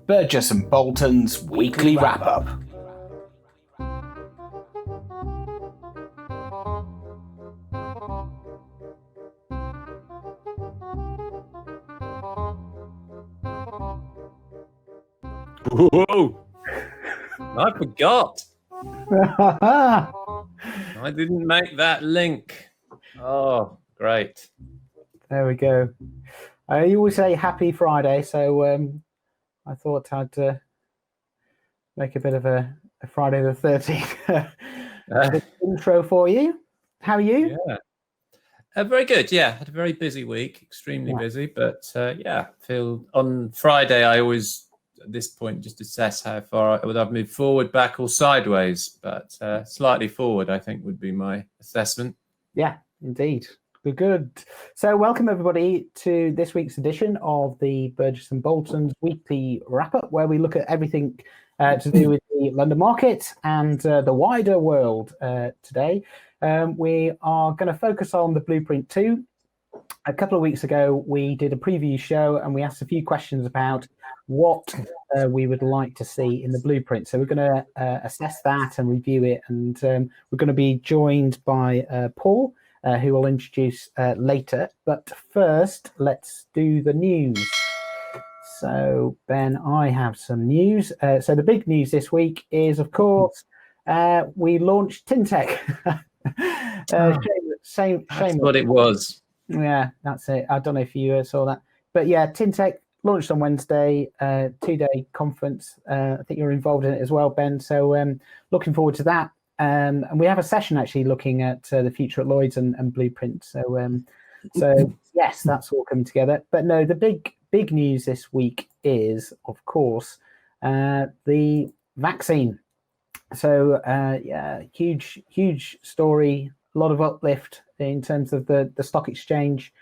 Burgess and Bolton's weekly wrap-up. Whoa! I forgot. I didn't make that link. Oh, great. There we go. You always say happy Friday, so I thought I'd make a bit of a Friday the 13th intro for you. How are you? Yeah. Very good. Yeah, had a very busy week, extremely busy, but feel on Friday I always at this point just assess how far whether I've moved forward, back or sideways, but slightly forward I think would be my assessment. Yeah, indeed. Good. So welcome everybody to this week's edition of the Burgess and Bolton's weekly wrap-up, where we look at everything to do with the London market and the wider world today. We are going to focus on the Blueprint 2. A couple of weeks ago, we did a preview show and we asked a few questions about what we would like to see in the Blueprint. So we're going to assess that and review it. And we're going to be joined by Paul, who we'll introduce later. But first, let's do the news. So, Ben, I have some news. So the big news this week is, of course, we launched Tintec. Shame. That's what it was. Yeah, that's it. I don't know if you saw that. But yeah, Tintec launched on Wednesday, 2-day conference. I think you're involved in it as well, Ben. So looking forward to that. And we have a session actually looking at the future at Lloyd's and Blueprint. So yes, that's all coming together. But no, the big news this week is, of course, the vaccine. So huge story, a lot of uplift in terms of the stock exchange.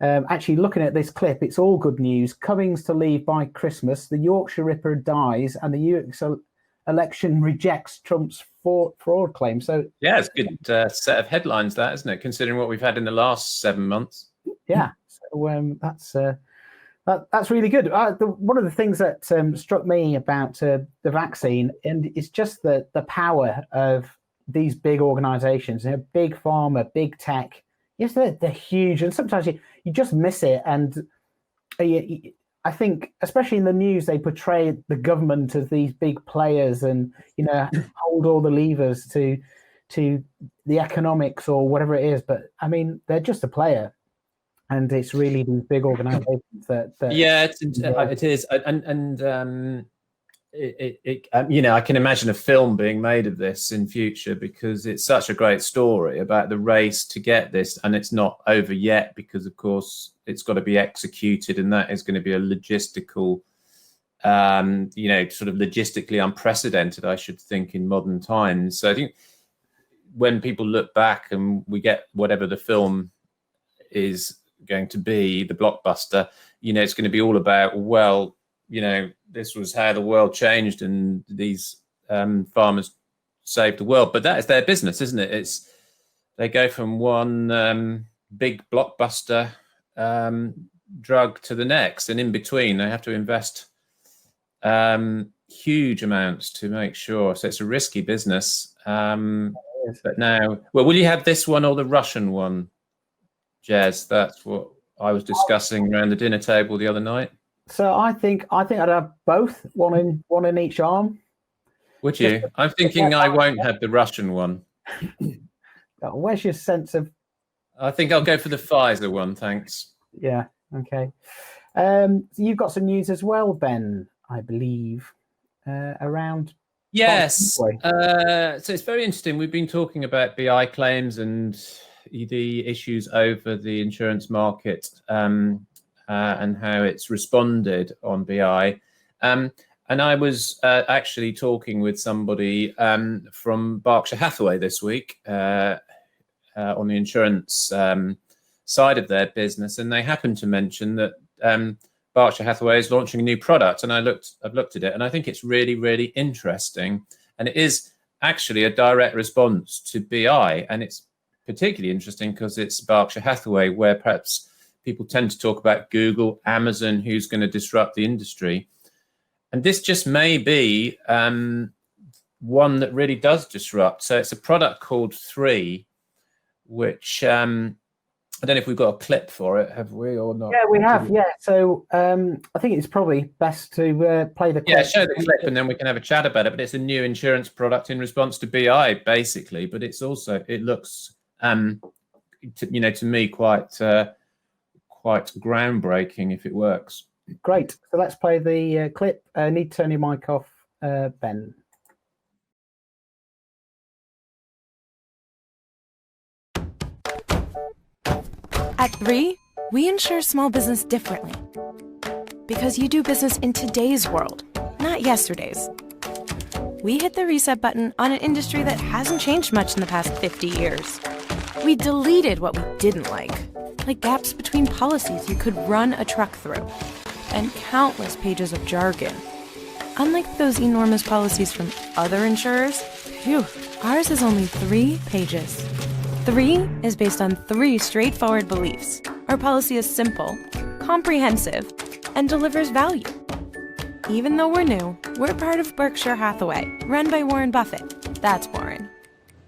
Actually, looking at this clip, it's all good news. Cummings to leave by Christmas. The Yorkshire Ripper dies, and the US election rejects Trump's fraud claim. So yeah, it's a good set of headlines, that, isn't it? Considering what we've had in the last 7 months. Yeah, so that's really good. One of the things that struck me about the vaccine, and it's just the power of these big organizations, big pharma, big tech. Yes, they're huge, and sometimes you just miss it. And I think, especially in the news, they portray the government as these big players and hold all the levers to the economics or whatever it is. But I mean, they're just a player. And it's really these big organizations that it is, and I can imagine a film being made of this in future, because it's such a great story about the race to get this, and it's not over yet because, of course, it's got to be executed, and that is going to be a logistical, sort of logistically unprecedented, I should think, in modern times. So I think when people look back and we get whatever the film is going to be, the blockbuster, it's going to be all about, this was how the world changed and these farmers saved the world. But that is their business, isn't it? They go from one big blockbuster drug to the next, and in between they have to invest huge amounts to make sure. So it's a risky business. But now, will you have this one or the Russian one, Jez? That's what I was discussing around the dinner table the other night. So I think I'd have both, one in each arm. Would you? I'm thinking I won't have the Russian one. Where's your sense of? I think I'll go for the Pfizer one, thanks. Yeah. Okay. You've got some news as well, Ben, I believe, around. Yes. So it's very interesting. We've been talking about BI claims and the issues over the insurance market. And how it's responded on BI. And I was actually talking with somebody from Berkshire Hathaway this week on the insurance side of their business. And they happened to mention that Berkshire Hathaway is launching a new product. And I've looked at it, and I think it's really, really interesting. And it is actually a direct response to BI. And it's particularly interesting because it's Berkshire Hathaway, where perhaps people tend to talk about Google, Amazon, who's going to disrupt the industry. And this just may be one that really does disrupt. So it's a product called 3, which I don't know if we've got a clip for it, have we, or not? Yeah, we have. Yeah, so I think it's probably best to play the clip. Yeah, show the clip, and then we can have a chat about it. But it's a new insurance product in response to BI, basically. But it's also, it looks, to me, quite groundbreaking if it works. Great. So let's play the clip. Need to turn your mic off, Ben. At 3, we insure small business differently. Because you do business in today's world, not yesterday's. We hit the reset button on an industry that hasn't changed much in the past 50 years. We deleted what we didn't like gaps between policies you could run a truck through, and countless pages of jargon. Unlike those enormous policies from other insurers, ours is only 3 pages. 3 is based on 3 straightforward beliefs. Our policy is simple, comprehensive, and delivers value. Even though we're new, we're part of Berkshire Hathaway, run by Warren Buffett. That's Warren.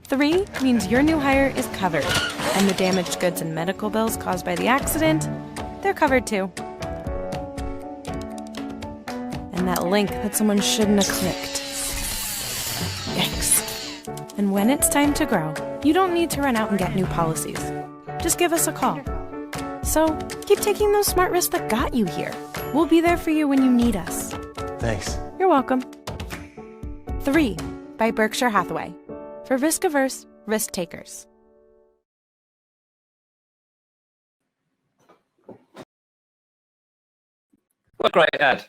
3 means your new hire is covered, and the damaged goods and medical bills caused by the accident, they're covered too. And that link that someone shouldn't have clicked. Yikes. And when it's time to grow, you don't need to run out and get new policies. Just give us a call. So keep taking those smart risks that got you here. We'll be there for you when you need us. Thanks. You're welcome. 3 by Berkshire Hathaway. For risk-averse risk takers. What a great ad.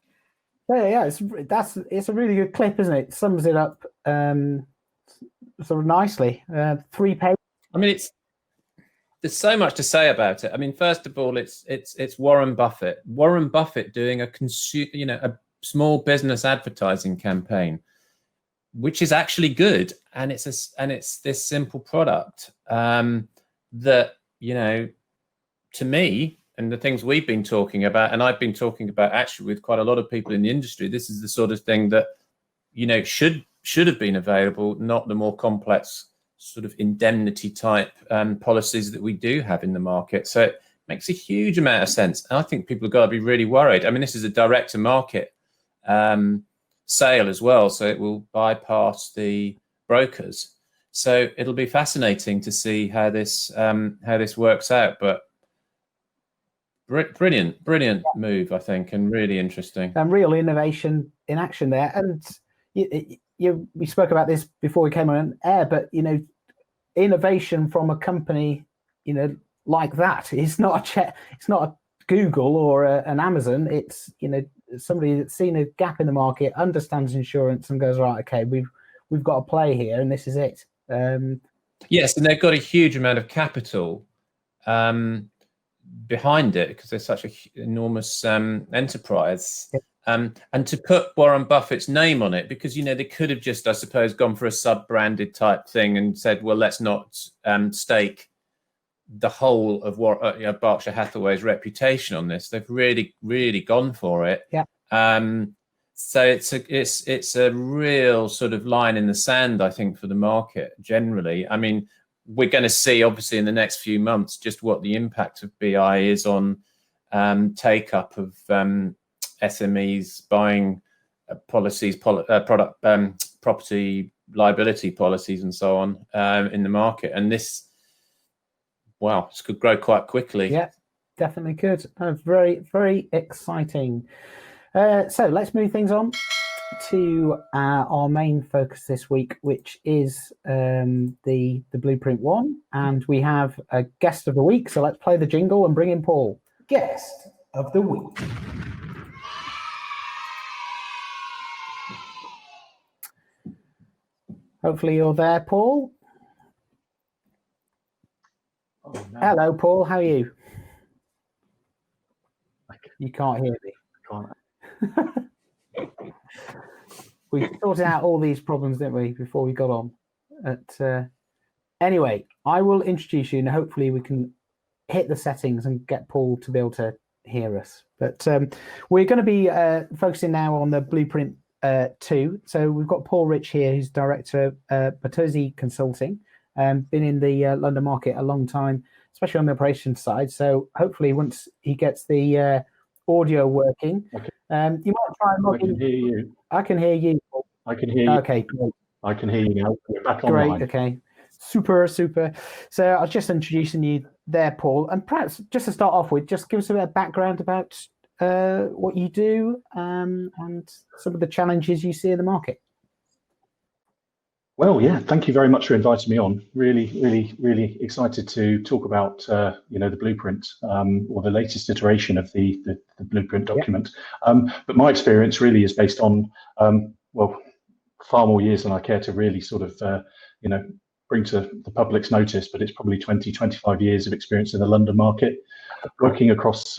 Yeah, it's a really good clip, isn't it? It sums it up sort of nicely. 3 pages. I mean, there's so much to say about it. I mean, first of all, it's Warren Buffett. Warren Buffett doing a small business advertising campaign, which is actually good, and it's this simple product that, to me, and the things we've been talking about, and I've been talking about actually with quite a lot of people in the industry, this is the sort of thing that should have been available, not the more complex sort of indemnity type policies that we do have in the market. So it makes a huge amount of sense. And I think people have got to be really worried. I mean, this is a direct to market sale as well, so it will bypass the brokers. So it'll be fascinating to see how this works out. But brilliant move, I think, and really interesting. And real innovation in action there. And we spoke about this before we came on air, but innovation from a company like that is not it's not a Google or an Amazon. It's somebody that's seen a gap in the market, understands insurance, and goes, right, okay, we've got a play here, and this is it. Yes, and they've got a huge amount of capital behind it because they're such an enormous enterprise. Yeah. And to put Warren Buffett's name on it, because they could have just, I suppose, gone for a sub-branded type thing and said, well, let's not stake the whole of Berkshire Hathaway's reputation on this. They've really gone for it. Yeah. So it's a real sort of line in the sand, I think, for the market generally. I mean, we're going to see, obviously, in the next few months, just what the impact of BI is on take up of SMEs buying policies, property liability policies, and so on in the market. And this could grow quite quickly. Yeah, definitely could. Very, very exciting. So let's move things on to our main focus this week, which is the Blueprint one. And we have a guest of the week. So let's play the jingle and bring in Paul. Guest of the week. Hopefully you're there, Paul. Oh, no. Hello, Paul. How are you? You can't hear me. We sorted out all these problems, didn't we, before we got on? Anyway, I will introduce you, and hopefully we can hit the settings and get Paul to be able to hear us. But we're going to be focusing now on the Blueprint 2. So we've got Paul Rich here, who's director of Bertozzi Consulting, been in the London market a long time, especially on the operations side. So hopefully once he gets the audio working, Okay. You might try and I log can in. hear you. I can hear you. I can hear you. Okay, great. I can hear you now. We're back Great. online. Okay. Super. So I was just introducing you there, Paul, and perhaps just to start off with, just give us a bit of background about what you do and some of the challenges you see in the market. Well, yeah, thank you very much for inviting me on. Really excited to talk about the blueprint or the latest iteration of the blueprint document. But my experience really is based on far more years than I care to really sort of bring to the public's notice. But it's probably 20-25 years of experience in the London market, working across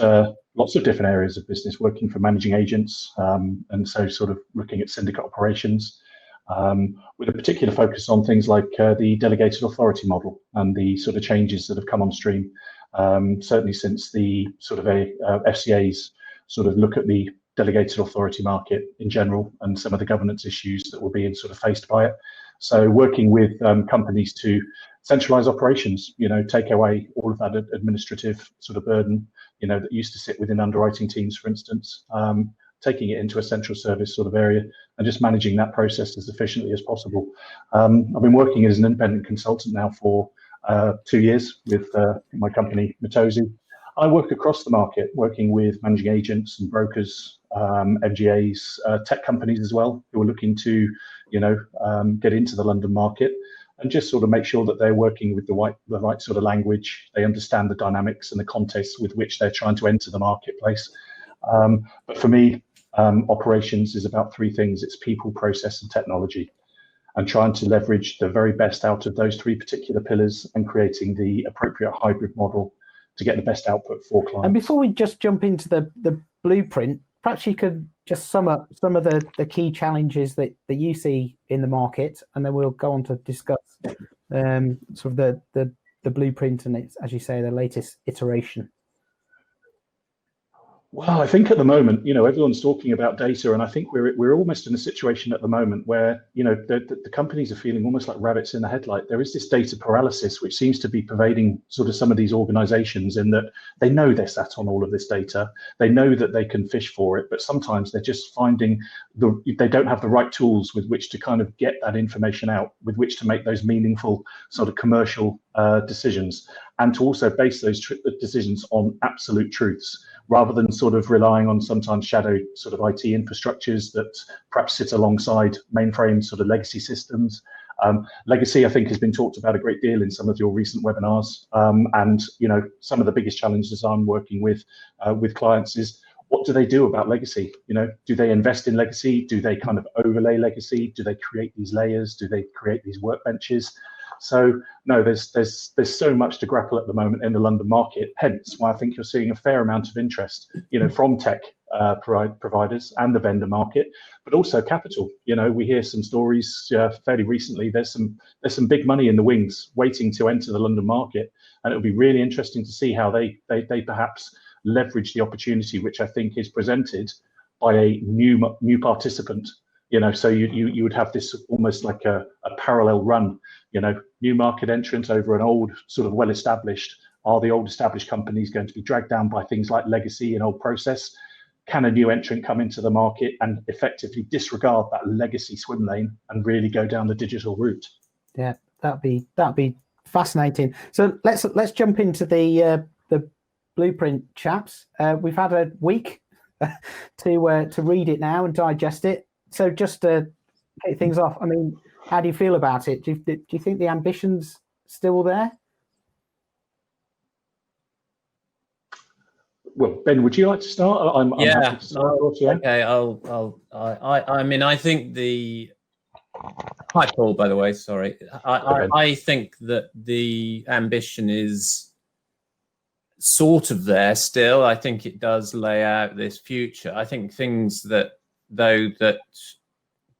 lots of different areas of business, working for managing agents, and so sort of looking at syndicate operations. With a particular focus on things like the delegated authority model and the sort of changes that have come on stream, certainly since the sort of FCA's sort of look at the delegated authority market in general and some of the governance issues that were being sort of faced by it. So working with companies to centralize operations, take away all of that administrative sort of burden, that used to sit within underwriting teams, for instance, taking it into a central service sort of area and just managing that process as efficiently as possible. I've been working as an independent consultant now for 2 years with my company, Bertozzi. I work across the market, working with managing agents and brokers, MGAs, tech companies as well, who are looking to, get into the London market and just sort of make sure that they're working with the right sort of language. They understand the dynamics and the context with which they're trying to enter the marketplace. But for me, operations is about 3 things. It's people, process, and technology, and trying to leverage the very best out of those 3 particular pillars and creating the appropriate hybrid model to get the best output for clients. And before we just jump into the blueprint, perhaps you could just sum up some of the key challenges that you see in the market, and then we'll go on to discuss sort of the blueprint and its, as you say, the latest iteration. Well, I think at the moment, everyone's talking about data, and I think we're almost in a situation at the moment where, the companies are feeling almost like rabbits in the headlight. There is this data paralysis, which seems to be pervading sort of some of these organizations, in that they know they're sat on all of this data. They know that they can fish for it, but sometimes they're just finding they don't have the right tools with which to kind of get that information out, with which to make those meaningful sort of commercial decisions, and to also base those decisions on absolute truths, rather than sort of relying on sometimes shadow sort of IT infrastructures that perhaps sit alongside mainframe sort of legacy systems. Legacy, I think, has been talked about a great deal in some of your recent webinars. And, some of the biggest challenges I'm working with clients is, what do they do about legacy? Do they invest in legacy? Do they kind of overlay legacy? Do they create these layers? Do they create these workbenches? So no, there's so much to grapple at the moment in the London market. Hence why I think you're seeing a fair amount of interest, from tech providers and the vendor market, but also capital. We hear some stories fairly recently. There's some big money in the wings waiting to enter the London market, and it'll be really interesting to see how they perhaps leverage the opportunity, which I think is presented by a new participant. So you would have this almost like a parallel run, new market entrant over an old sort of well-established. Are the old established companies going to be dragged down by things like legacy and old process? Can a new entrant come into the market and effectively disregard that legacy swim lane and really go down the digital route? Yeah, that'd be fascinating. So let's jump into the blueprint, chaps. We've had a week to read it now and digest it. So just to kick things off, I mean, how do you feel about it? Do you think the ambition's still there? Well, Ben, would you like to start? I'm happy to start. Okay, I mean, I think Hi, Paul, by the way, sorry. I think that the ambition is sort of there still. I think it does lay out this future. I think things that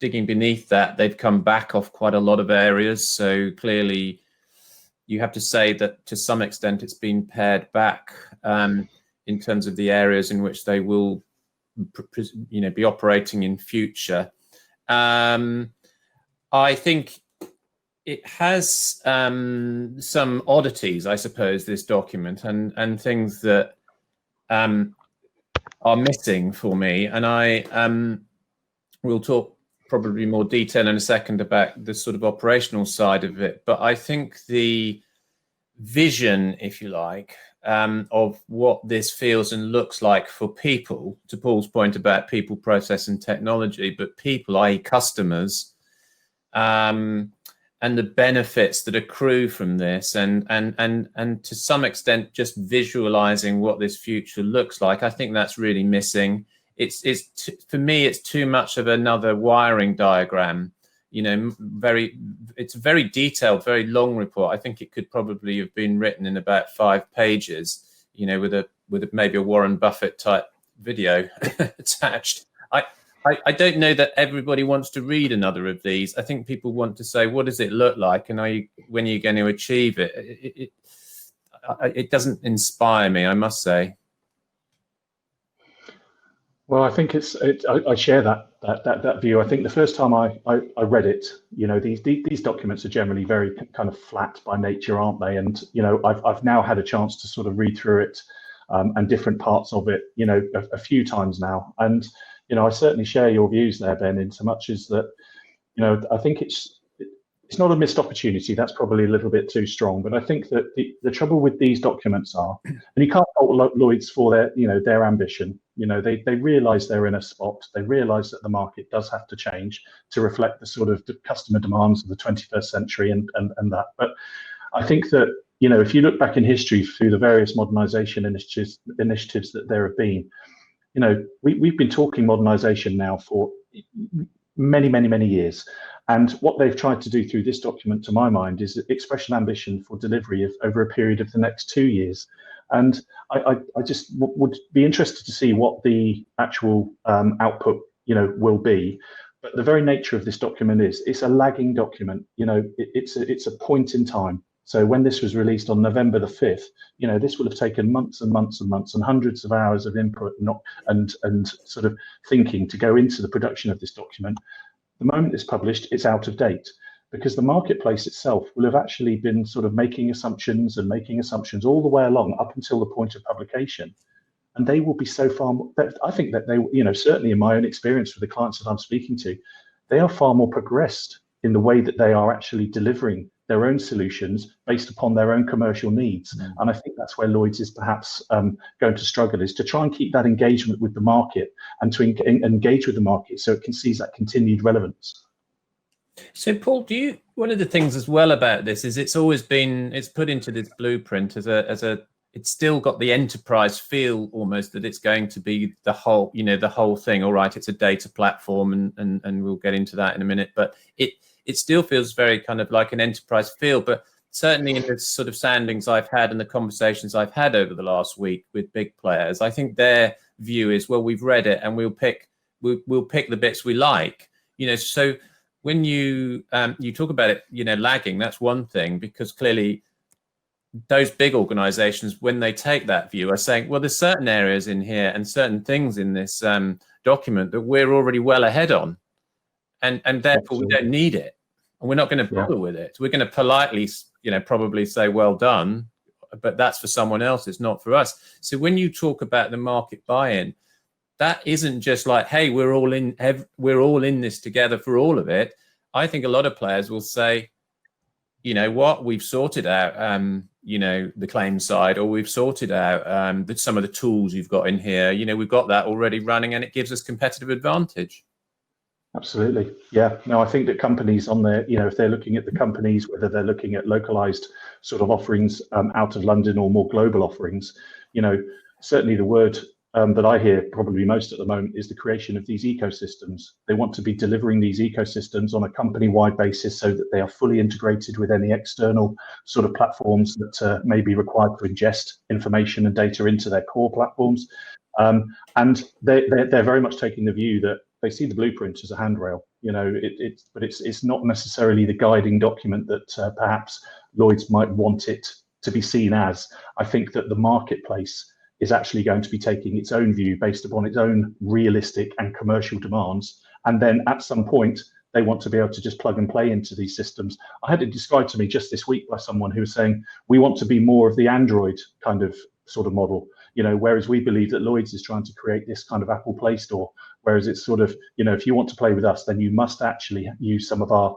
digging beneath that, they've come back off quite a lot of areas. So clearly you have to say that to some extent it's been pared back. in terms of the areas in which they will, be operating in future. I think it has some oddities, I suppose, this document, and things that are missing for me. And I will talk probably more detail in a second about the sort of operational side of it. But I think the vision, if you like, of what this feels and looks like for people, to Paul's point about people, process and technology, but people, i.e. customers, and the benefits that accrue from this, and to some extent just visualizing what this future looks like. I think that's really missing. For me, it's too much of another wiring diagram. It's a very detailed, very long report. I think it could probably have been written in about 5 pages, with maybe a Warren Buffett type video attached. I don't know that everybody wants to read another of these. I think people want to say, what does it look like? And when are you going to achieve it? It doesn't inspire me, I must say. Well, I think I share that view. I think the first time I read it, these documents are generally very kind of flat by nature, aren't they? And I've now had a chance to sort of read through it and different parts of it, a few times now. And I certainly share your views there, Ben, in so much as that, I think it's not a missed opportunity. That's probably a little bit too strong. But I think that the trouble with these documents are, and you can't fault Lloyds for their ambition. They realise they're in a spot. They realise that the market does have to change to reflect the sort of customer demands of the 21st century and that. But I think that, if you look back in history through the various modernisation initiatives that there have been, we've been talking modernisation now for many, many, many years. And what they've tried to do through this document, to my mind, is express an ambition for delivery over a period of the next 2 years. And I just would be interested to see what the actual output, will be. But the very nature of this document is it's a lagging document. It's a point in time. So when this was released on November the 5th, this will have taken months and months and months and hundreds of hours of input and sort of thinking to go into the production of this document. The moment it's published, it's out of date, because the marketplace itself will have actually been sort of making assumptions all the way along up until the point of publication. And they will be so far more, I think that they, certainly in my own experience with the clients that I'm speaking to, they are far more progressed in the way that they are actually delivering their own solutions based upon their own commercial needs. Mm. And I think that's where Lloyds is perhaps going to struggle, is to try and keep that engagement with the market and to engage with the market so it can seize that continued relevance. So Paul, one of the things as well about this is it's put into this blueprint as it's still got the enterprise feel almost, that it's going to be the whole thing. All right, it's a data platform and we'll get into that in a minute, but it still feels very kind of like an enterprise feel. But certainly in the sort of soundings I've had and the conversations I've had over the last week with big players, I think their view is, well, we've read it and we'll pick the bits we like. So when you talk about it, lagging, that's one thing, because clearly those big organizations, when they take that view, are saying, well, there's certain areas in here and certain things in this document that we're already well ahead on. And therefore Absolutely. We don't need it, and we're not going to bother with it. We're going to politely, probably say, well done, but that's for someone else. It's not for us. So when you talk about the market buy-in, that isn't just like, hey, we're all in this together for all of it. I think a lot of players will say, you know what, we've sorted out, the claim side, or we've sorted out some of the tools you've got in here. We've got that already running, and it gives us competitive advantage. Absolutely. Yeah. No, I think that companies on their, if they're looking at the companies, whether they're looking at localized sort of offerings out of London or more global offerings, certainly the word that I hear probably most at the moment is the creation of these ecosystems. They want to be delivering these ecosystems on a company-wide basis so that they are fully integrated with any external sort of platforms that may be required to ingest information and data into their core platforms. And they're very much taking the view that they see the blueprint as a handrail, but it's not necessarily the guiding document that perhaps Lloyds might want it to be seen as. I think that the marketplace is actually going to be taking its own view based upon its own realistic and commercial demands. And then at some point, they want to be able to just plug and play into these systems. I had it described to me just this week by someone who was saying, we want to be more of the Android kind of sort of model, whereas we believe that Lloyd's is trying to create this kind of Apple Play Store, whereas it's sort of, if you want to play with us, then you must actually use some of our,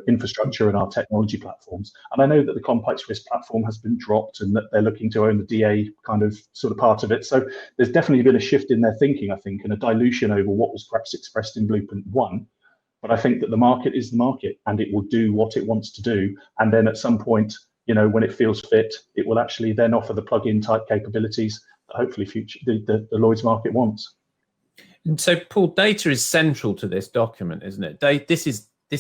infrastructure and our technology platforms. And I know that the complex risk platform has been dropped and that they're looking to own the DA kind of sort of part of it. So there's definitely been a shift in their thinking, I think, and a dilution over what was perhaps expressed in Blueprint 1. But I think that the market is the market and it will do what it wants to do. And then at some point, when it feels fit, it will actually then offer the plug-in type capabilities that hopefully the Lloyd's market wants. And so, Paul, data is central to this document, isn't it? This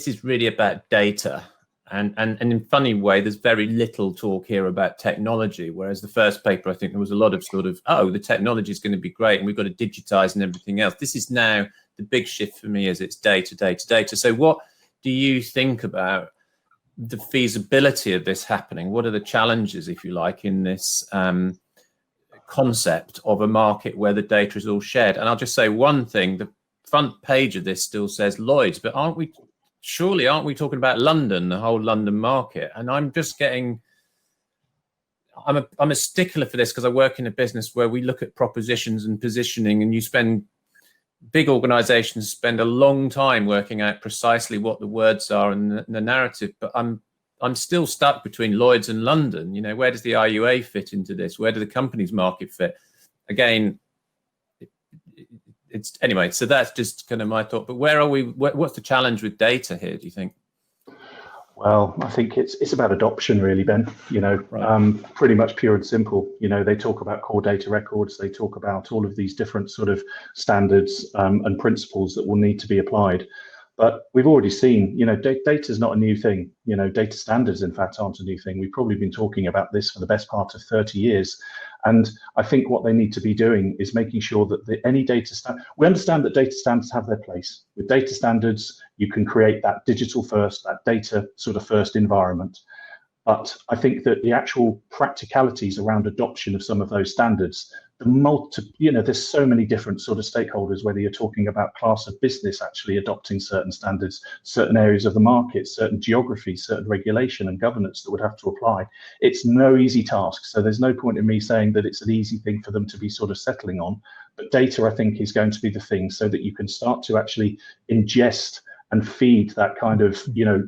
is really about data. And in a funny way, there's very little talk here about technology, whereas the first paper, I think there was a lot of sort of, the technology is going to be great and we've got to digitize and everything else. This is now the big shift for me, is it's data. So what do you think about the feasibility of this happening? What are the challenges, if you like, in this concept of a market where the data is all shared? And I'll just say one thing, the front page of this still says Lloyd's, but aren't we talking about London, the whole London market? And I'm just getting, I'm a stickler for this because I work in a business where we look at propositions and positioning, and big organizations spend a long time working out precisely what the words are and the narrative, but I'm still stuck between Lloyd's and London. Where does the IUA fit into this? Where do the company's market fit? Again, it's anyway, so that's just kind of my thought. But where are we? What's the challenge with data here, do you think? Well, I think it's about adoption, really, Ben. Right. Pretty much pure and simple. They talk about core data records. They talk about all of these different sort of standards and principles that will need to be applied. But we've already seen, data is not a new thing. Data standards, in fact, aren't a new thing. We've probably been talking about this for the best part of 30 years. And I think what they need to be doing is making sure that any data we understand that data standards have their place. With data standards, you can create that digital first, that data sort of first environment. But I think that the actual practicalities around adoption of some of those standards, there's so many different sort of stakeholders, whether you're talking about class of business actually adopting certain standards, certain areas of the market, certain geographies, certain regulation and governance that would have to apply. It's no easy task. So there's no point in me saying that it's an easy thing for them to be sort of settling on. But data, I think, is going to be the thing so that you can start to actually ingest and feed that kind of,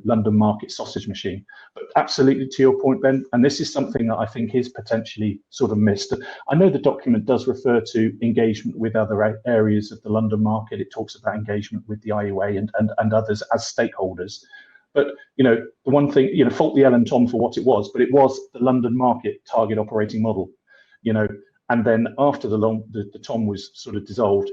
London market sausage machine. But absolutely to your point, Ben, and this is something that I think is potentially sort of missed. I know the document does refer to engagement with other areas of the London market. It talks about engagement with the IUA and others as stakeholders. But, the one thing, fault the L and Tom for what it was, but it was the London market target operating model, and then after the Tom was sort of dissolved,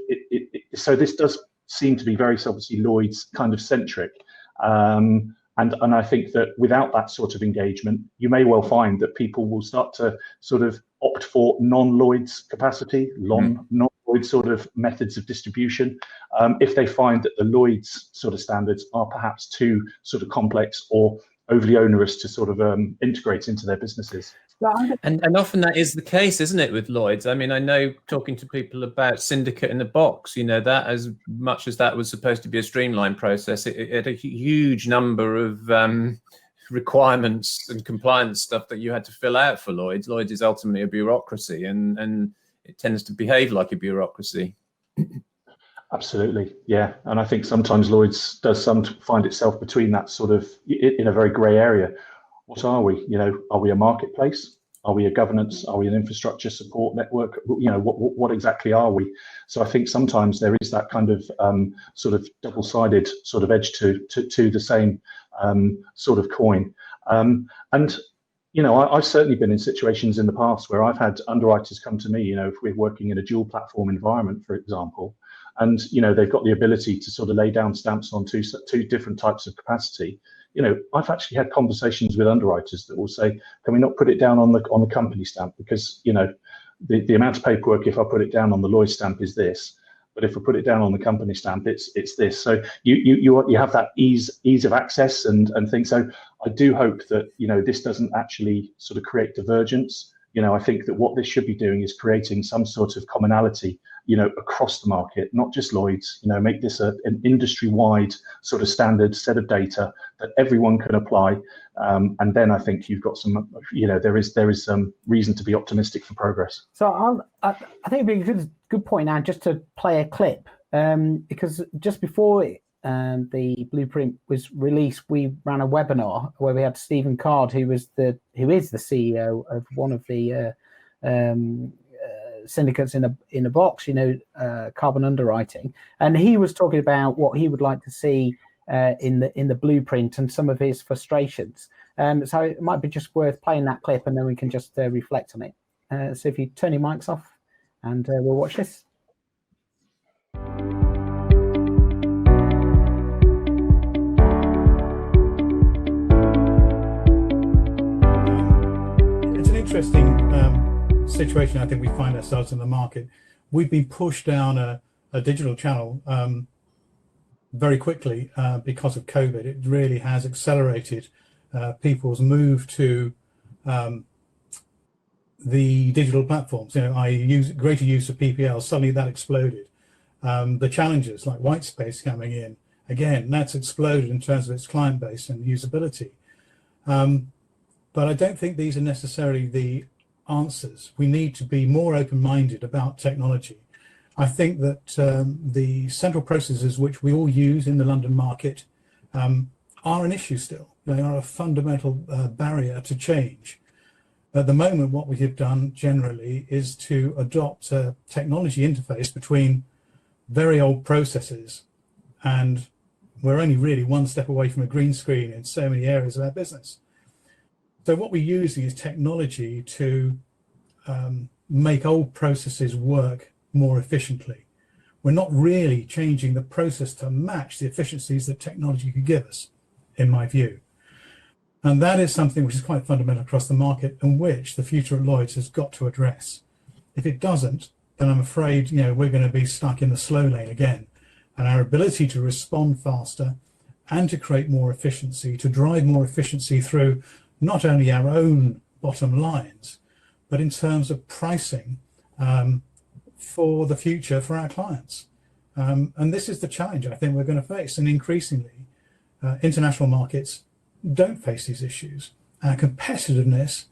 so this does seem to be very obviously Lloyd's kind of centric. And I think that without that sort of engagement, you may well find that people will start to sort of opt for non-Lloyd's capacity, non-Lloyd's sort of methods of distribution, if they find that the Lloyd's sort of standards are perhaps too sort of complex or overly onerous to sort of integrate into their businesses. And often that is the case, isn't it, with Lloyd's? I mean, I know talking to people about Syndicate in the Box, that as much as that was supposed to be a streamlined process, it had a huge number of requirements and compliance stuff that you had to fill out for Lloyd's. Lloyd's is ultimately a bureaucracy and it tends to behave like a bureaucracy. Absolutely, yeah. And I think sometimes Lloyd's does find itself between that sort of, in a very grey area. What are we? Are we a marketplace? Are we a governance? Are we an infrastructure support network? What exactly are we? So I think sometimes there is that kind of sort of double-sided sort of edge to the same sort of coin. And I've certainly been in situations in the past where I've had underwriters come to me. If we're working in a dual platform environment, for example, and they've got the ability to sort of lay down stamps on two different types of capacity. I've actually had conversations with underwriters that will say, can we not put it down on the company stamp? Because, the amount of paperwork, if I put it down on the Lloyd's stamp is this, but if I put it down on the company stamp, it's this. So you have that ease of access and things. So I do hope that, this doesn't actually sort of create divergence I think that what this should be doing is creating some sort of commonality, across the market, not just Lloyd's, make this an industry-wide sort of standard set of data that everyone can apply. And then I think you've got some, there is some reason to be optimistic for progress. So I think it'd be a good point now just to play a clip, because just before the blueprint was released, we ran a webinar where we had Stephen Card, who is the CEO of one of the syndicates in a box, Carbon Underwriting, and he was talking about what he would like to see in the blueprint and some of his frustrations. So it might be just worth playing that clip, and then we can just reflect on it. So if you turn your mics off, and we'll watch this. It's an interesting situation. I think we find ourselves in the market. We've been pushed down a digital channel very quickly because of COVID. It really has accelerated people's move to the digital platforms. Greater use of PPL. Suddenly that exploded. The challenges like Whitespace coming in, again, that's exploded in terms of its client base and usability. But I don't think these are necessarily the answers. We need to be more open-minded about technology. I think that the central processes which we all use in the London market are an issue still. They are a fundamental barrier to change. At the moment, what we have done generally is to adopt a technology interface between very old processes, and we're only really one step away from a green screen in so many areas of our business. So what we're using is technology to make old processes work more efficiently. We're not really changing the process to match the efficiencies that technology could give us, in my view. And that is something which is quite fundamental across the market, and which the future at Lloyd's has got to address. If it doesn't, then I'm afraid we're going to be stuck in the slow lane again. And our ability to respond faster and to create more efficiency, to drive more efficiency through not only our own bottom lines, but in terms of pricing for the future for our clients. And this is the challenge I think we're going to face. And increasingly, international markets don't face these issues. Our competitiveness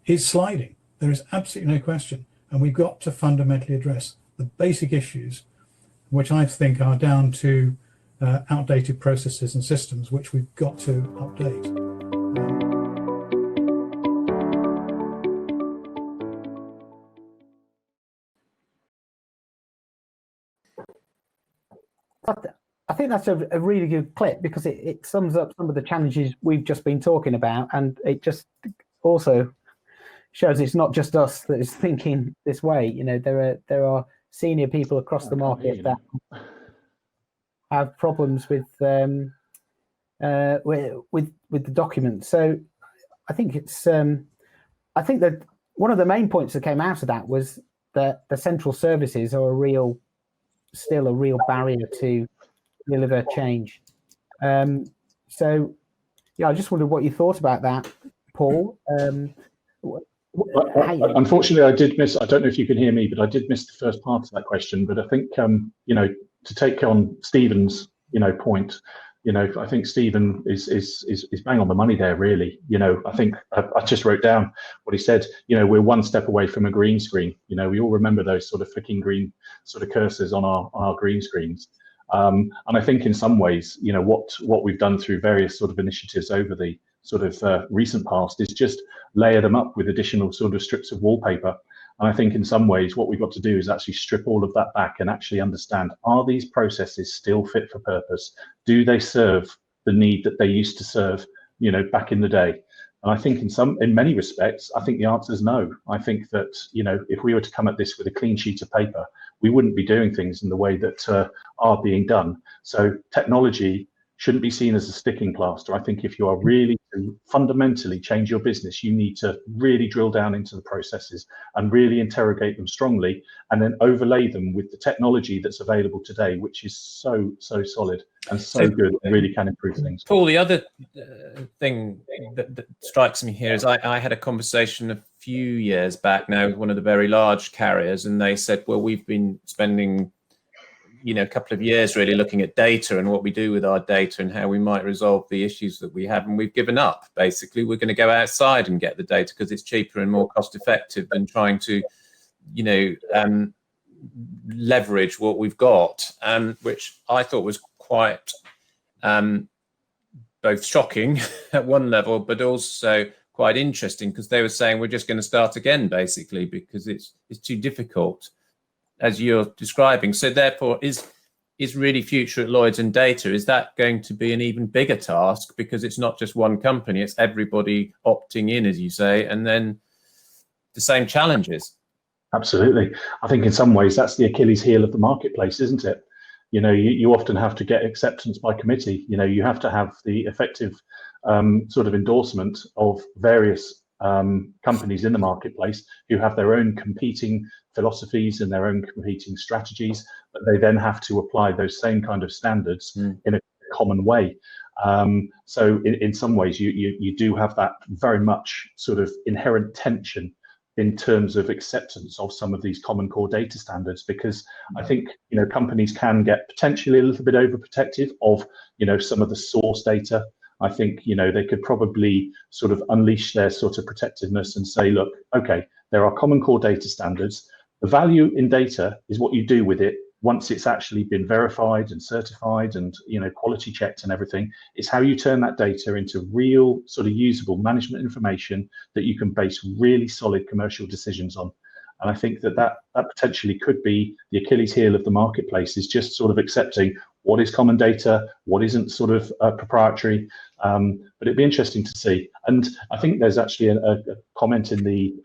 is sliding. There is absolutely no question. And we've got to fundamentally address the basic issues, which I think are down to outdated processes and systems, which we've got to update. I think that's a really good clip, because it sums up some of the challenges we've just been talking about, and it just also shows it's not just us that is thinking this way. There are senior people across the market that have problems with the document. So I think that one of the main points that came out of that was that the central services are still a real barrier to deliver change. So yeah, I just wondered what you thought about that, Paul. Unfortunately, I did miss, I don't know if you can hear me, but I did miss the first part of that question. But I think, to take on Stephen's, point, I think Stephen is bang on the money there, really. I think I just wrote down what he said. We're one step away from a green screen. We all remember those sort of flicking green sort of cursors on our green screens. And I think in some ways, what we've done through various sort of initiatives over the sort of recent past is just layer them up with additional sort of strips of wallpaper. And I think in some ways what we've got to do is actually strip all of that back and actually understand, are these processes still fit for purpose? Do they serve the need that they used to serve, back in the day? And I think in many respects, I think the answer is no. I think that, if we were to come at this with a clean sheet of paper, we wouldn't be doing things in the way that are being done. So technology shouldn't be seen as a sticking plaster. I think if you are really to fundamentally change your business, you need to really drill down into the processes and really interrogate them strongly, and then overlay them with the technology that's available today, which is so solid and so good, and really can improve things. Paul, the other thing that strikes me here is I had a conversation a few years back now with one of the very large carriers, and they said, well, we've been spending a couple of years really looking at data and what we do with our data and how we might resolve the issues that we have, and we've given up. Basically, we're going to go outside and get the data because it's cheaper and more cost effective than trying to leverage what we've got, which I thought was quite both shocking at one level, but also quite interesting, because they were saying we're just going to start again, basically, because it's too difficult, as you're describing. So therefore, is really future at Lloyd's and data, is that going to be an even bigger task, because it's not just one company, it's everybody opting in, as you say, and then the same challenges? Absolutely. I think in some ways that's the Achilles heel of the marketplace, isn't it? You often have to get acceptance by committee. You have to have the effective sort of endorsement of various companies in the marketplace who have their own competing philosophies and their own competing strategies, but they then have to apply those same kind of standards in a common way. So in some ways, you do have that very much sort of inherent tension in terms of acceptance of some of these common core data standards, because I think companies can get potentially a little bit overprotective of some of the source data. I think they could probably sort of unleash their sort of protectiveness and say, look, okay, there are common core data standards. The value in data is what you do with it once it's actually been verified and certified and quality checked and everything. It's how you turn that data into real sort of usable management information that you can base really solid commercial decisions on. And I think that potentially could be the Achilles heel of the marketplace, is just sort of accepting what is common data, what isn't sort of proprietary. But it'd be interesting to see. And I think there's actually a comment in the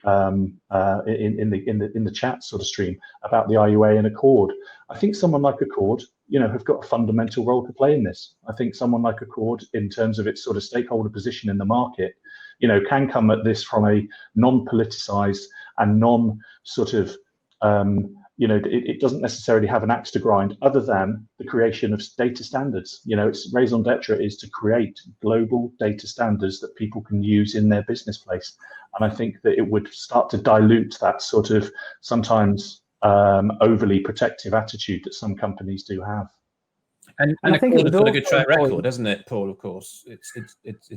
in the chat sort of stream about the IUA and Accord. I think someone like Accord, have got a fundamental role to play in this. I think someone like Accord, in terms of its sort of stakeholder position in the market, can come at this from a non-politicized and non-sort of, it doesn't necessarily have an axe to grind, other than the creation of data standards. Its raison d'etre is to create global data standards that people can use in their business place. And I think that it would start to dilute that sort of sometimes overly protective attitude that some companies do have. And I think it's got a good track record, hasn't it, Paul? Of course, it's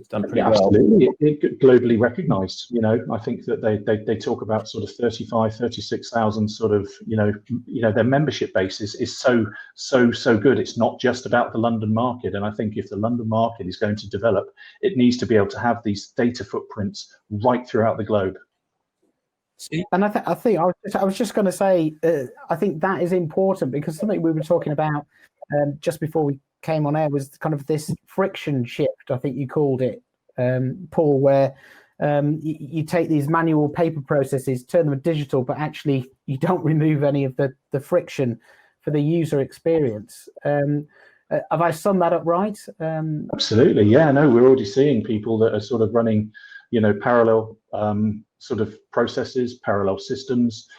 done pretty well. Absolutely, it's globally recognised. I think that they talk about sort of 36,000 sort of their membership base is so good. It's not just about the London market, and I think if the London market is going to develop, it needs to be able to have these data footprints right throughout the globe. And I was just going to say, I think that is important, because something we were talking about just before we came on air was kind of this friction shift, I think you called it, Paul, where you take these manual paper processes, turn them digital, but actually you don't remove any of the friction for the user experience. Have I summed that up right? Absolutely, yeah. No, we're already seeing people that are sort of running, parallel sort of processes, parallel systems.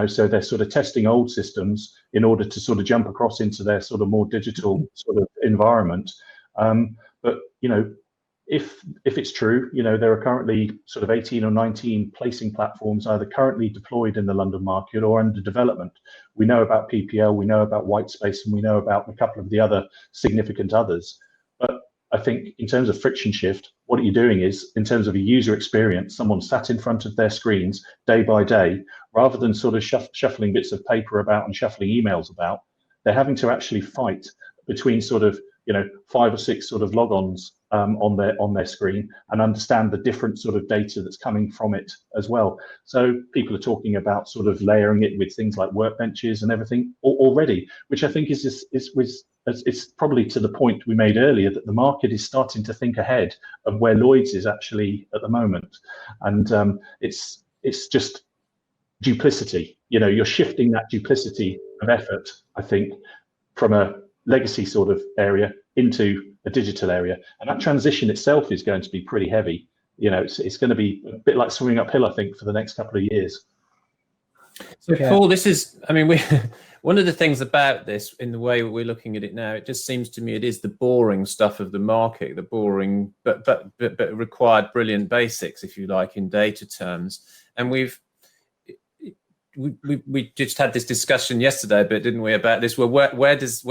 So they're sort of testing old systems in order to sort of jump across into their sort of more digital sort of environment. But if it's true, there are currently sort of 18 or 19 placing platforms either currently deployed in the London market or under development. We know about PPL, we know about Whitespace, and we know about a couple of the other significant others. But I think in terms of friction shift, what you're doing is, in terms of a user experience, someone sat in front of their screens day by day, rather than sort of shuffling bits of paper about and shuffling emails about, they're having to actually fight between sort of 5 or 6 sort of logons on their screen, and understand the different sort of data that's coming from it as well. So people are talking about sort of layering it with things like workbenches and everything already, which I think it's probably to the point we made earlier, that the market is starting to think ahead of where Lloyd's is actually at the moment. And it's just duplicity. You're shifting that duplicity of effort, I think, from a legacy sort of area into a digital area. And that transition itself is going to be pretty heavy. It's going to be a bit like swimming uphill, I think, for the next couple of years. So Paul, one of the things about this, in the way we're looking at it now, it just seems to me it is the boring stuff of the market, the boring but required brilliant basics, if you like, in data terms. And we just had this discussion yesterday, but didn't we, about this? Well, where does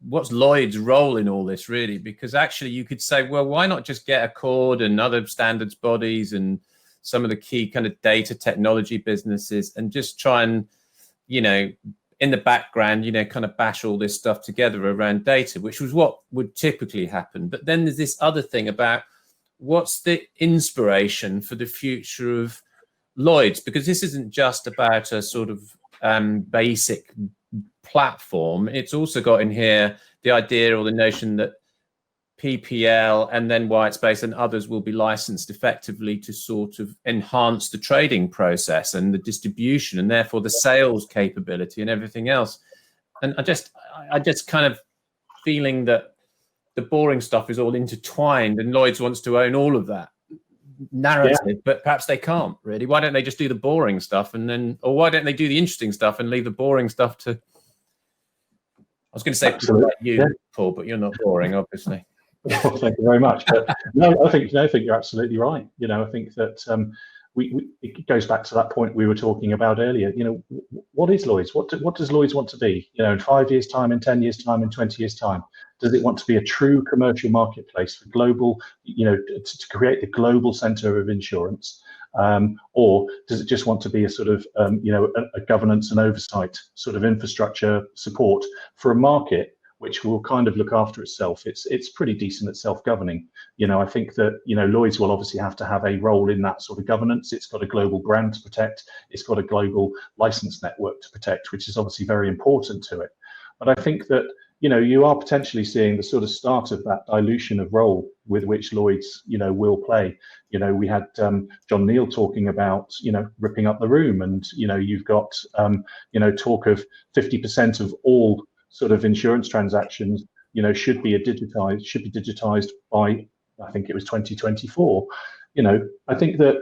what's Lloyd's role in all this really? Because actually you could say, well, why not just get Accord and other standards bodies and some of the key kind of data technology businesses and just try and, in the background, kind of bash all this stuff together around data, which was what would typically happen. But then there's this other thing about what's the inspiration for the future of Lloyd's, because this isn't just about a sort of basic platform. It's also got in here the idea or the notion that PPL and then Whitespace and others will be licensed effectively to sort of enhance the trading process and the distribution and therefore the sales capability and everything else. And I just kind of feeling that the boring stuff is all intertwined and Lloyd's wants to own all of that narrative, but perhaps they can't really. Why don't they just do the boring stuff or why don't they do the interesting stuff and leave the boring stuff to, I was going to say people like you, Paul, but you're not boring, obviously. Well, thank you very much. But no, I think you're absolutely right. I think that it goes back to that point we were talking about earlier. What is Lloyd's? What does Lloyd's want to be? In 5 years' time, in 10 years' time, in 20 years' time? Does it want to be a true commercial marketplace for global, to create the global centre of insurance? Or does it just want to be a sort of, a governance and oversight sort of infrastructure support for a market which will kind of look after itself? It's pretty decent at self-governing. I think that, Lloyd's will obviously have to have a role in that sort of governance. It's got a global brand to protect. It's got a global license network to protect, which is obviously very important to it. But I think that, you are potentially seeing the sort of start of that dilution of role with which Lloyd's, will play. We had John Neal talking about, ripping up the room, and, you've got, talk of 50% of all sort of insurance transactions, should be digitized by, I think it was 2024. I think that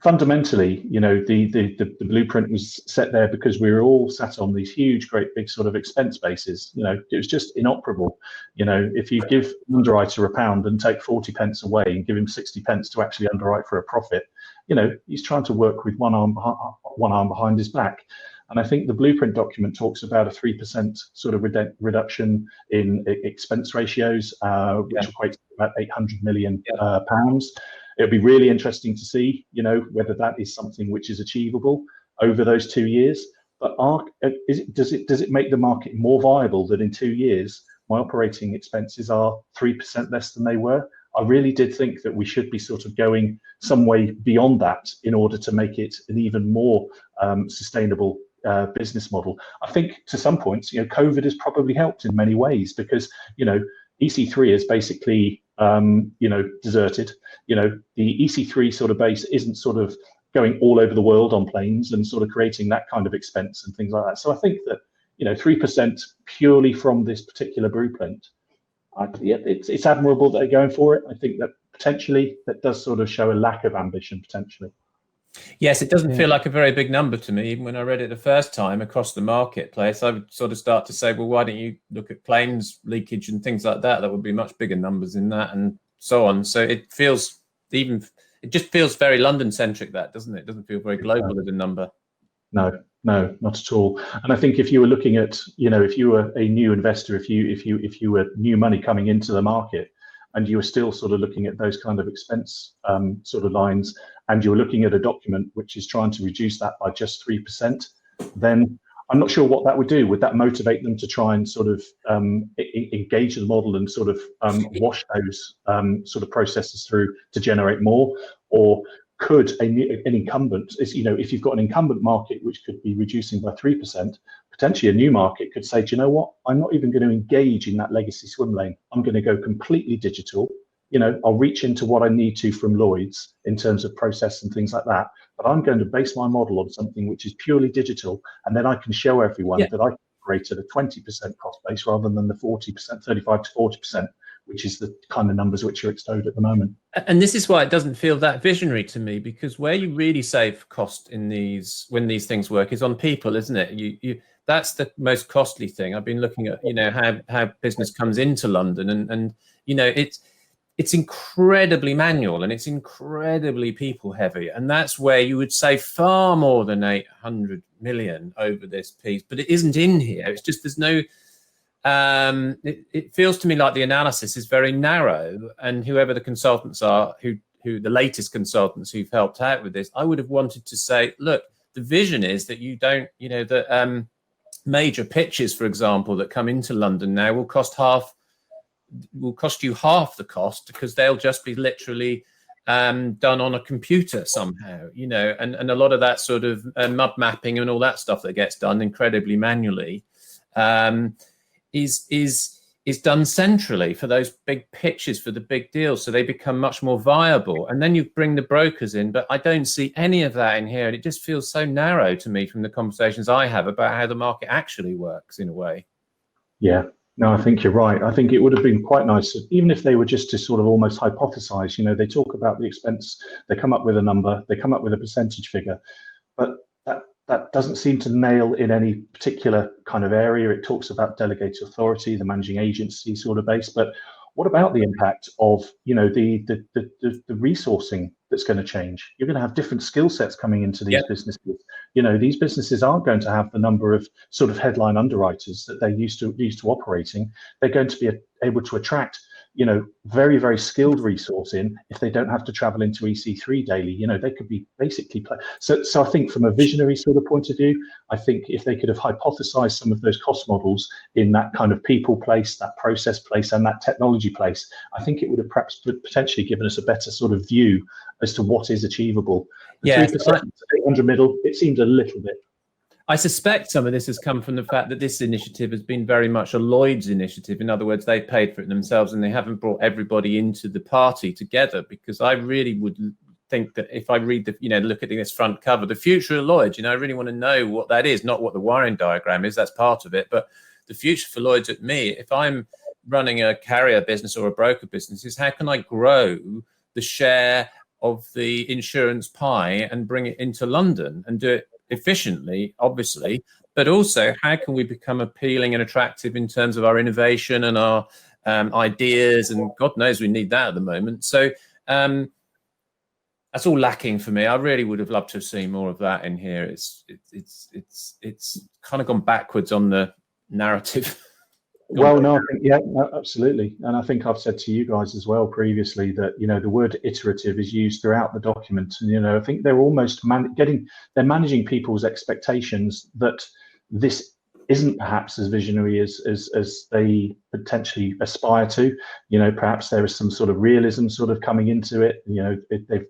fundamentally, the blueprint was set there because we were all sat on these huge, great big sort of expense bases. It was just inoperable. If you give an underwriter £1 and take 40 pence away and give him 60 pence to actually underwrite for a profit, he's trying to work with one arm behind his back. And I think the blueprint document talks about a 3% sort of reduction in expense ratios, which equates to about £800 million pounds. It'll be really interesting to see, whether that is something which is achievable over those 2 years. But does it make the market more viable that in 2 years my operating expenses are 3% less than they were? I really did think that we should be sort of going some way beyond that in order to make it an even more sustainable business model. I think to some points, COVID has probably helped in many ways because, EC3 is basically, deserted. The EC3 sort of base isn't sort of going all over the world on planes and sort of creating that kind of expense and things like that. So I think that, 3% purely from this particular blueprint, it's admirable that they're going for it. I think that potentially that does sort of show a lack of ambition potentially. Yes, it doesn't feel like a very big number to me. Even when I read it the first time across the marketplace, I would sort of start to say, well, why don't you look at claims leakage and things like that? That would be much bigger numbers in that and so on. So it just feels very London centric, that, doesn't it? It doesn't feel very global as a number. No, not at all. And I think if you were looking at, if you were a new investor, if you were new money coming into the market, and you were still sort of looking at those kind of expense sort of lines, and you're looking at a document which is trying to reduce that by just 3%, then I'm not sure what that would do. Would that motivate them to try and sort of engage the model and sort of wash those sort of processes through to generate more? Or could an incumbent, if you've got an incumbent market which could be reducing by 3%, potentially a new market could say, do you know what? I'm not even going to engage in that legacy swim lane. I'm going to go completely digital. I'll reach into what I need to from Lloyd's in terms of process and things like that. But I'm going to base my model on something which is purely digital. And then I can show everyone that I can operate at a 20% cost base rather than the 40%, 35 to 40%, which is the kind of numbers which are extoled at the moment. And this is why it doesn't feel that visionary to me, because where you really save cost in when these things work is on people, isn't it? That's the most costly thing. I've been looking at, how business comes into London and it's incredibly manual and it's incredibly people heavy. And that's where you would save far more than 800 million over this piece, but it isn't in here. It's just, there's no, it feels to me like the analysis is very narrow, and whoever the consultants are, who the latest consultants who've helped out with this, I would have wanted to say, look, the vision is that you don't, the major pitches, for example, that come into London now will cost you half the cost, because they'll just be literally done on a computer somehow, and a lot of that sort of mud mapping and all that stuff that gets done incredibly manually is done centrally for those big pitches, for the big deals, so they become much more viable. And then you bring the brokers in, but I don't see any of that in here, and it just feels so narrow to me from the conversations I have about how the market actually works in a way. Yeah. No, I think you're right. I think it would have been quite nice, even if they were just to sort of almost hypothesize. They talk about the expense, they come up with a number, they come up with a percentage figure, but that doesn't seem to nail in any particular kind of area. It talks about delegated authority, the managing agency sort of base, but what about the impact of the resourcing that's going to change? You're going to have different skill sets coming into these businesses. These businesses aren't going to have the number of sort of headline underwriters that they're used to operating. They're going to be able to attract very, very skilled resource in if they don't have to travel into EC3 daily. They could be basically so I think from a visionary sort of point of view, I think if they could have hypothesized some of those cost models in that kind of people place, that process place, and that technology place, I think it would have perhaps potentially given us a better sort of view as to what is achievable. The 3%, 800 middle, it seems a little bit. I suspect some of this has come from the fact that this initiative has been very much a Lloyd's initiative. In other words, they paid for it themselves and they haven't brought everybody into the party together, because I really would think that if I read look at this front cover, the future of Lloyd's, I really want to know what that is, not what the wiring diagram is, that's part of it, but the future for Lloyd's at me, if I'm running a carrier business or a broker business, is how can I grow the share of the insurance pie and bring it into London and do it efficiently, obviously, but also how can we become appealing and attractive in terms of our innovation and our ideas, and God knows we need that at the moment. So that's all lacking for me. I really would have loved to have seen more of that in here. It's kind of gone backwards on the narrative. Well, no, I think, absolutely. And I think I've said to you guys as well previously that, the word iterative is used throughout the document. And, I think they're almost they're managing people's expectations that this isn't perhaps as visionary as they potentially aspire to. Perhaps there is some sort of realism sort of coming into it.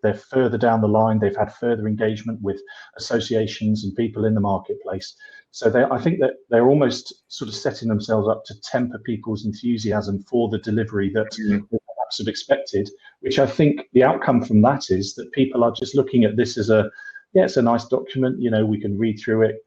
They're further down the line. They've had further engagement with associations and people in the marketplace. So I think that they're almost sort of setting themselves up to temper people's enthusiasm for the delivery that they perhaps have expected, which I think the outcome from that is that people are just looking at this as it's a nice document, we can read through it,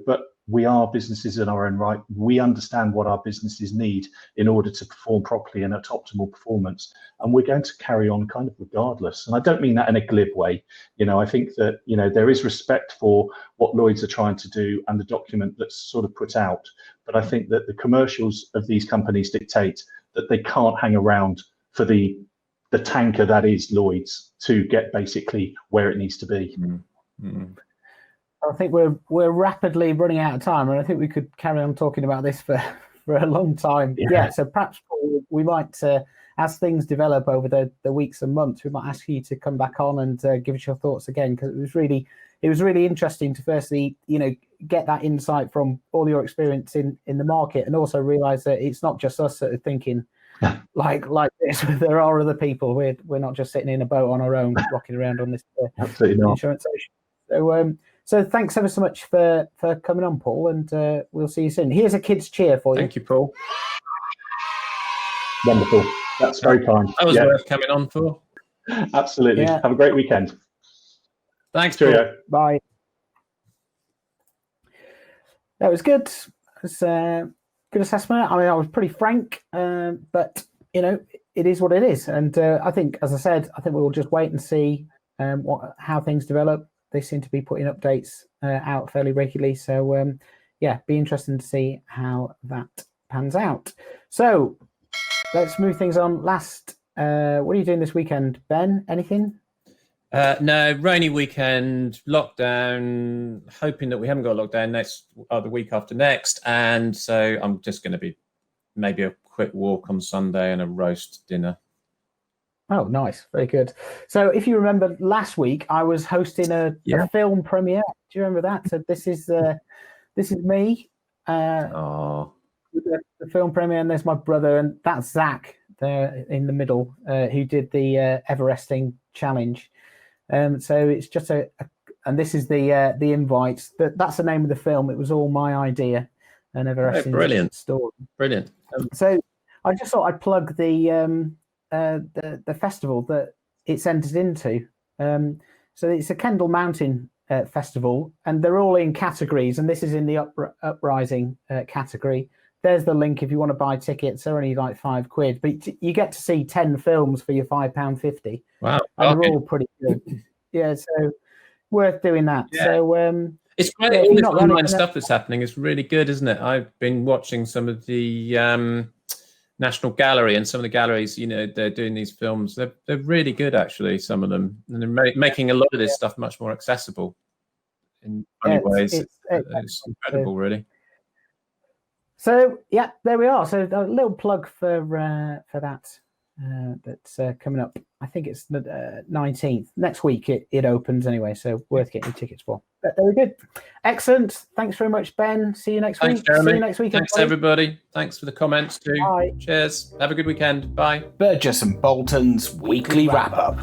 but we are businesses in our own right. We understand what our businesses need in order to perform properly and at optimal performance. And we're going to carry on kind of regardless. And I don't mean that in a glib way. I think that, there is respect for what Lloyd's are trying to do and the document that's sort of put out. But I think that the commercials of these companies dictate that they can't hang around for the tanker that is Lloyd's to get basically where it needs to be. Mm-hmm. I think we're rapidly running out of time, and I think we could carry on talking about this for a long time. Yeah. So perhaps we might, as things develop over the weeks and months, we might ask you to come back on and give us your thoughts again, because it was really interesting to firstly, get that insight from all your experience in the market, and also realize that it's not just us that are thinking like this. There are other people. We're not just sitting in a boat on our own, rocking around on this insurance ocean. So thanks ever so much for coming on, Paul, and we'll see you soon. Here's a kid's cheer for you. Thank you, Paul. Wonderful. That's very kind. That was worth coming on for. Absolutely. Yeah. Have a great weekend. Thanks, Cheerio. Paul. Bye. That was good. It was a good assessment. I mean, I was pretty frank, but, it is what it is. And I think, as I said, we'll just wait and see how things develop. They seem to be putting updates out fairly regularly. So, be interesting to see how that pans out. So let's move things on. Last What are you doing this weekend, Ben? Anything? No, rainy weekend, lockdown, hoping that we haven't got a lockdown the week after next. And so I'm just going to be maybe a quick walk on Sunday and a roast dinner. Oh, nice. Very good. So if you remember last week, I was hosting a film premiere. Do you remember that? So this is me. The film premiere, and there's my brother, and that's Zach there in the middle, who did the Everesting challenge. So it's just and this is the invite. That's the name of the film. It was all my idea, and Everesting brilliant story. Brilliant. So I just thought I'd plug the festival that it's entered into. So it's a Kendal Mountain festival, and they're all in categories, and this is in the uprising category. There's the link if you want to buy tickets. They're only like £5, but you get to see 10 films for your £5.50. Wow. And they're all pretty good. Yeah, so worth doing that. Yeah. So it's great. All this online stuff that's happening is really good, isn't it? I've been watching some of the National Gallery and some of the galleries, they're doing these films. They're really good, actually, some of them. And they're making a lot of this stuff much more accessible in funny ways. It's incredible, really. So, yeah, there we are. So a little plug for that. That's coming up. I think it's the 19th. Next week it opens anyway, so worth getting tickets for. But very good. Excellent. Thanks very much, Ben. See you next week. Jeremy. See you next week. Thanks, everybody. Thanks for the comments too. Bye. Cheers. Have a good weekend. Bye. Burgess and Bolton's weekly wrap up.